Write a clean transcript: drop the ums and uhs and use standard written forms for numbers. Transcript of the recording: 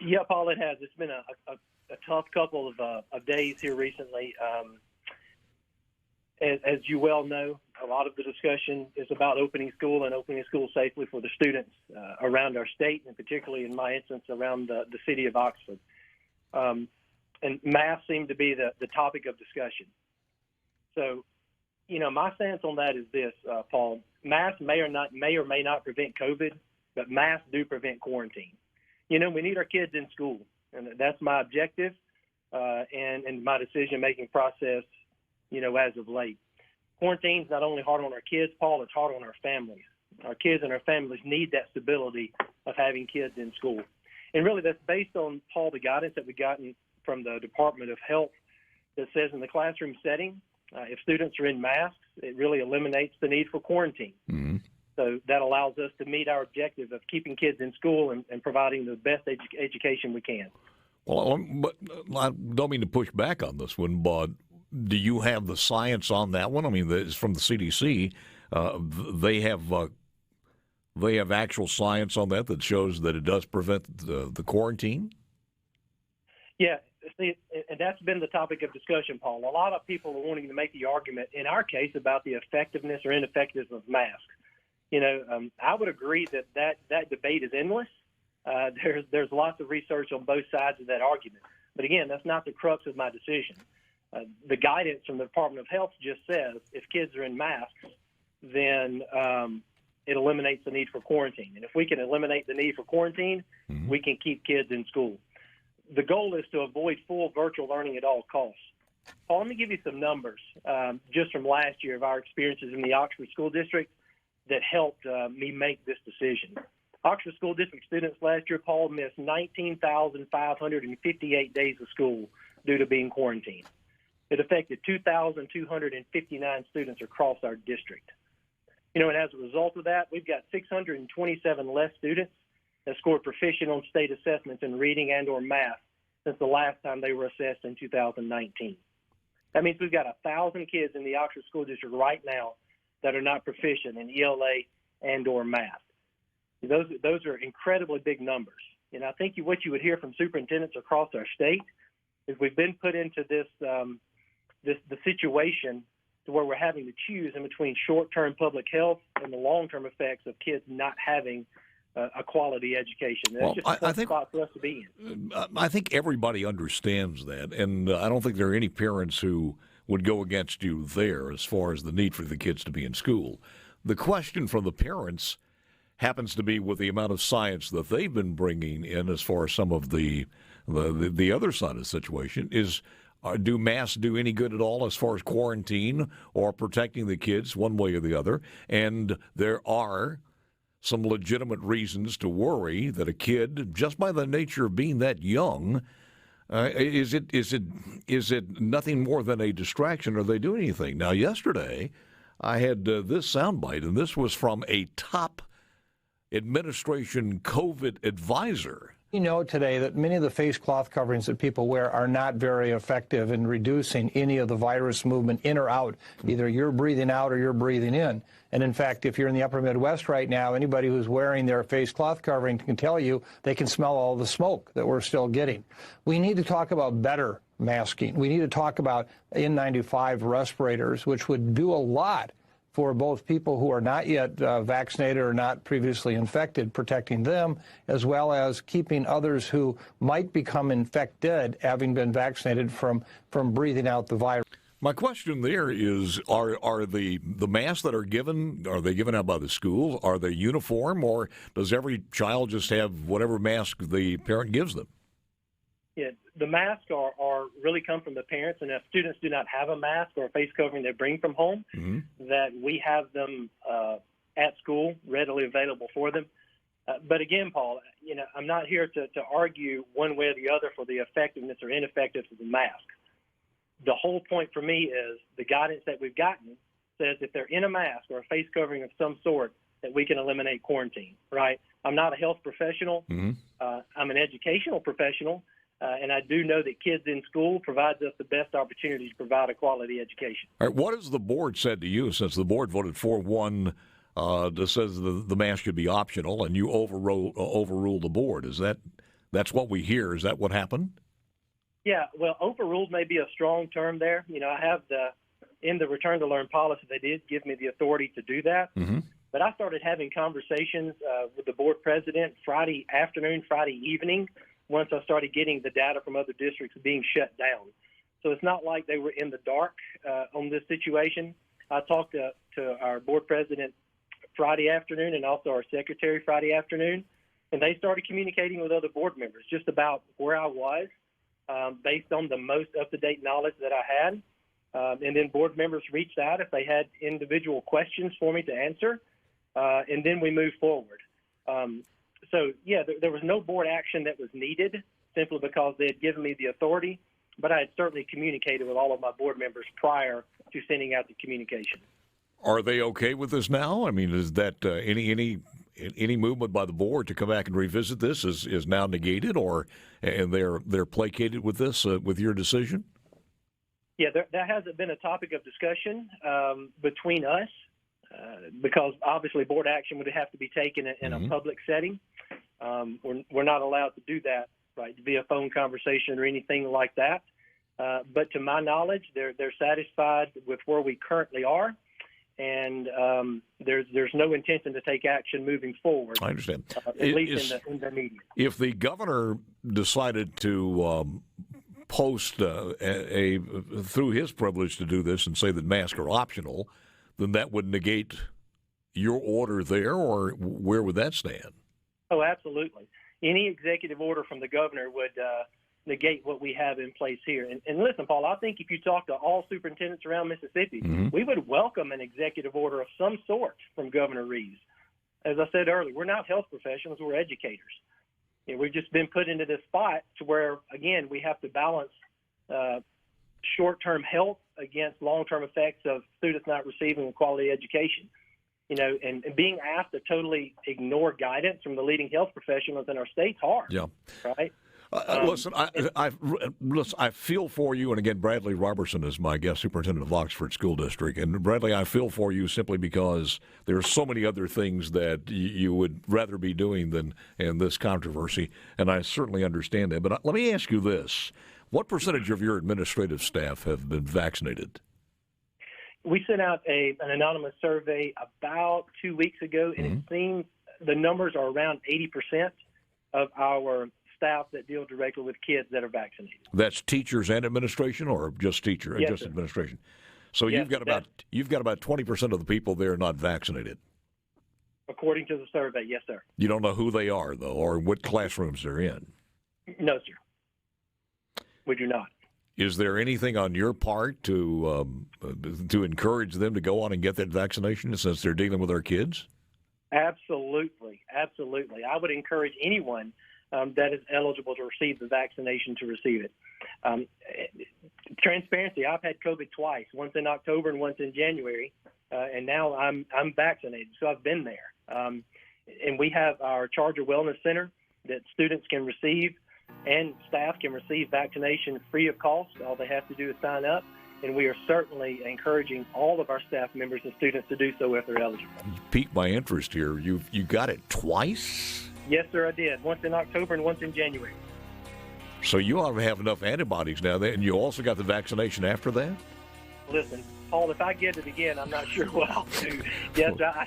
Yeah, Paul, it has. It's been a tough couple of days here recently. As you well know, a lot of the discussion is about opening school and opening school safely for the students around our state, and particularly in my instance around the city of Oxford. And masks seem to be the topic of discussion. So, my stance on that is this, Paul. Masks may or may not prevent COVID, but masks do prevent quarantine. We need our kids in school, and that's my objective and my decision-making process, as of late. Quarantine's not only hard on our kids, Paul, it's hard on our families. Our kids and our families need that stability of having kids in school. And really that's based on, Paul, the guidance that we've gotten from the Department of Health that says in the classroom setting, if students are in masks, it really eliminates the need for quarantine. Mm-hmm. So that allows us to meet our objective of keeping kids in school and providing the best education we can. Well, but I don't mean to push back on this one, but do you have the science on that one? I mean, it's from the CDC. They have actual science on that shows that it does prevent the quarantine? Yeah, see, and that's been the topic of discussion, Paul. A lot of people are wanting to make the argument, in our case, about the effectiveness or ineffectiveness of masks. I would agree that debate is endless. There's lots of research on both sides of that argument. But again, that's not the crux of my decision. The guidance from the Department of Health just says if kids are in masks, then it eliminates the need for quarantine. And if we can eliminate the need for quarantine, mm-hmm. we can keep kids in school. The goal is to avoid full virtual learning at all costs. Paul, let me give you some numbers just from last year of our experiences in the Oxford School District that helped me make this decision. Oxford School District students last year, Paul, missed 19,558 days of school due to being quarantined. It affected 2,259 students across our district. And as a result of that, we've got 627 less students that scored proficient on state assessments in reading and or math since the last time they were assessed in 2019. That means we've got 1,000 kids in the Oxford School District right now that are not proficient in ELA and or math. Those are incredibly big numbers. And I think what you would hear from superintendents across our state is we've been put into the situation to where we're having to choose in between short-term public health and the long-term effects of kids not having a quality education. That's just a tough spot for us to be in. I think everybody understands that, and I don't think there are any parents who would go against you there as far as the need for the kids to be in school. The question from the parents happens to be with the amount of science that they've been bringing in as far as some of the other side of the situation is, do masks do any good at all as far as quarantine or protecting the kids one way or the other? And there are some legitimate reasons to worry that a kid, just by the nature of being that young, is it nothing more than a distraction, or they do anything? Now, yesterday, I had this soundbite, and this was from a top administration COVID advisor. We know today that many of the face cloth coverings that people wear are not very effective in reducing any of the virus movement in or out. Either you're breathing out or you're breathing in. And in fact, if you're in the upper Midwest right now, anybody who's wearing their face cloth covering can tell you they can smell all the smoke that we're still getting. We need to talk about better masking. We need to talk about N95 respirators, which would do a lot for both people who are not yet vaccinated or not previously infected, protecting them, as well as keeping others who might become infected, having been vaccinated, from breathing out the virus. My question there is, are the masks that are given out by the school, are they uniform, or does every child just have whatever mask the parent gives them? Yeah, the masks are really come from the parents, and if students do not have a mask or a face covering they bring from home, mm-hmm. that we have them at school readily available for them. But again, Paul, I'm not here to argue one way or the other for the effectiveness or ineffectiveness of the mask. The whole point for me is the guidance that we've gotten says if they're in a mask or a face covering of some sort, that we can eliminate quarantine, right? I'm not a health professional. Mm-hmm. I'm an educational professional. And I do know that kids in school provides us the best opportunity to provide a quality education. All right, what has the board said to you, since the board voted 4-1 that says the mask should be optional, and you overrule the board? Is that That's what we hear. Is that what happened? Yeah, well, overruled may be a strong term there. I have in the return to learn policy, they did give me the authority to do that. Mm-hmm. But I started having conversations with the board president Friday afternoon, Friday evening, once I started getting the data from other districts being shut down. So it's not like they were in the dark on this situation. I talked to our board president Friday afternoon and also our secretary Friday afternoon, and they started communicating with other board members just about where I was based on the most up-to-date knowledge that I had. And then board members reached out if they had individual questions for me to answer, and then we moved forward. There was no board action that was needed simply because they had given me the authority, but I had certainly communicated with all of my board members prior to sending out the communication. Are they okay with this now? I mean, is that any movement by the board to come back and revisit this is now negated, and they're placated with this with your decision? Yeah, that hasn't been a topic of discussion between us because obviously board action would have to be taken in a public setting. We're not allowed to do that, right, via phone conversation or anything like that. But to my knowledge, they're satisfied with where we currently are, and there's no intention to take action moving forward. I understand. At least in the media. If the governor decided to post through his privilege to do this and say that masks are optional, then that would negate your order there, or where would that stand? Oh, absolutely. Any executive order from the governor would negate what we have in place here. And listen, Paul, I think if you talk to all superintendents around Mississippi, we would welcome an executive order of some sort from Governor Reeves. As I said earlier, we're not health professionals, we're educators. We've just been put into this spot to where, again, we have to balance short-term health against long-term effects of students not receiving a quality education. And being asked to totally ignore guidance from the leading health professionals in our state's hard. Yeah. Right. Listen, I feel for you, and again, Bradley Roberson is my guest superintendent of Oxford School District. And Bradley, I feel for you simply because there are so many other things that you would rather be doing than in this controversy, and I certainly understand that. But let me ask you this. What percentage of your administrative staff have been vaccinated? We sent out an anonymous survey about 2 weeks ago, and it seems the numbers are around 80% of our staff that deal directly with kids that are vaccinated. That's teachers and administration, or just teacher, yes, just sir. Administration? So yes, you've got about 20% of the people there not vaccinated. According to the survey, yes, sir. You don't know who they are, though, or what classrooms they're in? No, sir. We do not. Is there anything on your part to encourage them to go on and get that vaccination since they're dealing with our kids? Absolutely. Absolutely. I would encourage anyone that is eligible to receive the vaccination to receive it. Transparency, I've had COVID twice, once in October and once in January, and now I'm vaccinated, so I've been there. And we have our Charger Wellness Center that students can receive and staff can receive vaccination free of cost. All they have to do is sign up, and we are certainly encouraging all of our staff members and students to do so if they're eligible. You piqued my interest here. You got it twice? Yes, sir, I did. Once in October and once in January. So you ought to have enough antibodies now, and you also got the vaccination after that? Listen, Paul, if I get it again, I'm not sure what I'll do. Yes, I